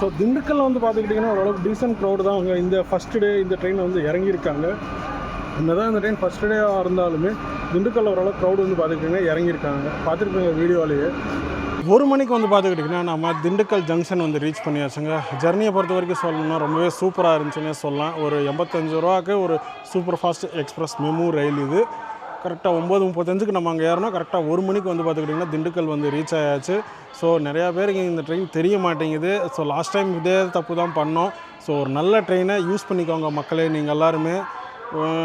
ஸோ திண்டுக்கல்ல வந்து பார்த்துக்கிட்டிங்கன்னா ஓரளவுக்கு டீசென்ட் க்ரௌடு தான் அவங்க இந்த ஃபஸ்ட்டு டே இந்த ட்ரெயினில் வந்து இறங்கியிருக்காங்க. என்னதான் இந்த ட்ரெயின் ஃபஸ்ட்டு டேவாக இருந்தாலுமே திண்டுக்கல்ல ஓரளவுக்கு க்ரௌடு வந்து பார்த்துக்கிட்டிங்கன்னா இறங்கியிருக்காங்க. பார்த்துருப்பீங்க வீடியோலேயே. 1 மணிக்கு வந்து பார்த்துக்கிட்டிங்கன்னா நம்ம திண்டுக்கல் ஜங்ஷன் வந்து ரீச் பண்ணியாச்சுங்க. ஜர்னியை பொறுத்த வரைக்கும் சொல்லணும்னா ரொம்பவே சூப்பராக இருந்துச்சுன்னே சொல்லலாம். ஒரு 85 ரூபாய்க்கு ஒரு சூப்பர் ஃபாஸ்ட் எக்ஸ்பிரஸ் மெமு ரயில் இது. கரெக்டாக 9:35க்கு நம்ம அங்கே ஏறணும். கரெக்டாக 1 மணிக்கு வந்து பார்த்துக்கிட்டிங்கன்னா திண்டுக்கல் வந்து ரீச் ஆயாச்சு. ஸோ நிறையா பேருக்கு இந்த ட்ரெயின் தெரிய மாட்டேங்குது. ஸோ லாஸ்ட் டைம் இதே தப்பு தான் பண்ணோம். ஸோ ஒரு நல்ல ட்ரெயினை யூஸ் பண்ணிக்கோங்க மக்களே. நீங்கள் எல்லாருமே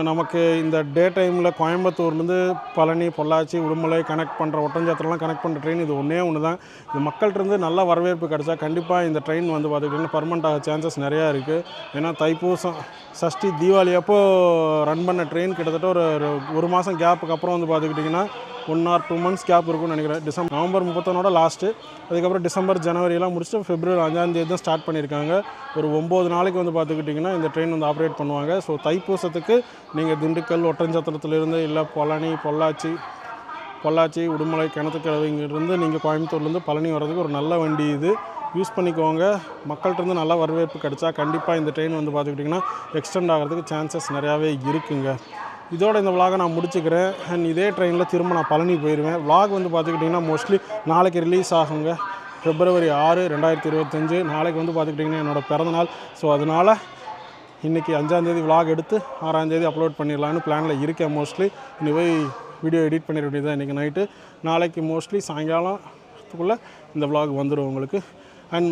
நமக்கு இந்த டே டைமில் கோயம்புத்தூர்லேருந்து பழனி, பொள்ளாச்சி, உடுமலை கனெக்ட் பண்ணுற ஒட்டஞ்சத்திரம்லாம் கனெக்ட் பண்ணுற ட்ரெயின் இது ஒன்று தான். இது மக்கள்கிட்டருந்து நல்ல வரவேற்பு கிடச்சா கண்டிப்பாக இந்த ட்ரெயின் வந்து பார்த்துக்கிட்டிங்கன்னா பர்மனெண்ட் ஆக சான்சஸ் நிறையா இருக்குது. ஏன்னா தைப்பூசம், சஷ்டி, தீபாவளி அப்போது ரன் பண்ண ட்ரெயின் கிட்டத்தட்ட ஒரு மாதம் கேப்புக்கு அப்புறம் வந்து பார்த்துக்கிட்டிங்கன்னா 1 or 2 months கேப் இருக்கும்னு நினைக்கிறேன். November 31 last. அதுக்கப்புறம் டிசம்பர், ஜனவரியெல்லாம் முடிச்சுட்டு பிப்ரவரி 5ஆம் தேதி தான் ஸ்டார்ட் பண்ணியிருக்காங்க. ஒரு 9 நாளைக்கு வந்து பார்த்துக்கிட்டிங்கன்னா இந்த ட்ரெயின் வந்து ஆப்ரேட் பண்ணுவாங்க. ஸோ தைப்பூசத்துக்கு நீங்கள் திண்டுக்கல் ஒட்டஞ்சத்திரத்துலேருந்து இல்லை பழனி, பொள்ளாச்சி, உடுமலை, கிணத்துக்கடவு இங்கிருந்து நீங்கள் கோயம்புத்தூர்லேருந்து பழனி வர்றதுக்கு ஒரு நல்ல வண்டி இது. யூஸ் பண்ணிக்கோங்க. மக்கள்கிட்டருந்து நல்லா வரவேற்பு கிடச்சா கண்டிப்பாக இந்த ட்ரெயின் வந்து பார்த்துக்கிட்டிங்கன்னா எக்ஸ்டெண்ட் ஆகிறதுக்கு சான்சஸ் நிறையாவே இருக்குங்க. இதோட இந்த விலாகை நான் முடிச்சுக்கிறேன். அண்ட் இதே ட்ரெயினில் திரும்ப நான் பழனி போயிடுவேன். விலாக் வந்து பார்த்துக்கிட்டிங்கன்னா மோஸ்ட்லி நாளைக்கு ரிலீஸ் ஆகுங்க. February 6, 2025 நாளைக்கு வந்து பார்த்துக்கிட்டிங்கன்னா என்னோடய பிறந்தநாள். ஸோ அதனால் இன்றைக்கி 5ஆம் தேதி விலாக் எடுத்து 6ஆம் தேதி அப்லோட் பண்ணிடலான்னு பிளானில் இருக்கேன். மோஸ்ட்லி இனி போய் வீடியோ எடிட் பண்ணிட வேண்டியது இன்றைக்கி நைட்டு. நாளைக்கு மோஸ்ட்லி சாயங்காலத்துக்குள்ளே இந்த விலாக் வந்துடும் உங்களுக்கு. அண்ட்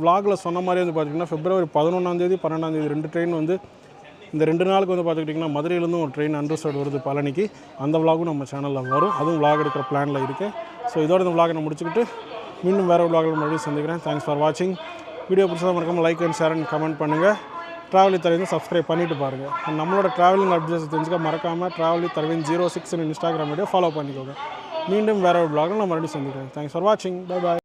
விலாகில் சொன்ன மாதிரி வந்து பார்த்திங்கன்னா February 11ஆம் தேதி 12ஆம் தேதி 2 ட்ரெயின் வந்து இந்த 2 நாளுக்கு வந்து பார்த்துக்கிட்டிங்கன்னா மதுரையிலேருந்து ஒரு ட்ரெயின் அண்டர்ஸ்டோட் வருது பழனிக்கு. அந்த விலாகும் நம்ம சேனலில் வரும். அதுவும் விலாக் எடுக்கிற பிளானில் இருக்குது. ஸோ இதோட இந்த விலாகை நான் முடிச்சுக்கிட்டு மீண்டும் வேறு விலாகில் மறுபடியும் சந்திக்கிறேன். தேங்க்ஸ் ஃபார் வாட்சிங். வீடியோ பிடிச்சதாக மறக்காமல் like and share and comment பண்ணுங்கள். ட்ராவல் வித் அரவிந்த் சப்ஸ்கிரைப் பண்ணிவிட்டு பாருங்கள். நம்மளோட ட்ராவலிங் அப்டேட்ஸ் தெரிஞ்சுக்க மறக்காமல் travel with Aravind 06 Instagram video follow பண்ணிக்கோங்க. மீண்டும் வேறு ஒரு விலாகில் நான் மறுபடியும் சந்திக்கிறேன். தேங்க்ஸ் ஃபார் வாட்சிங். பை பாய்.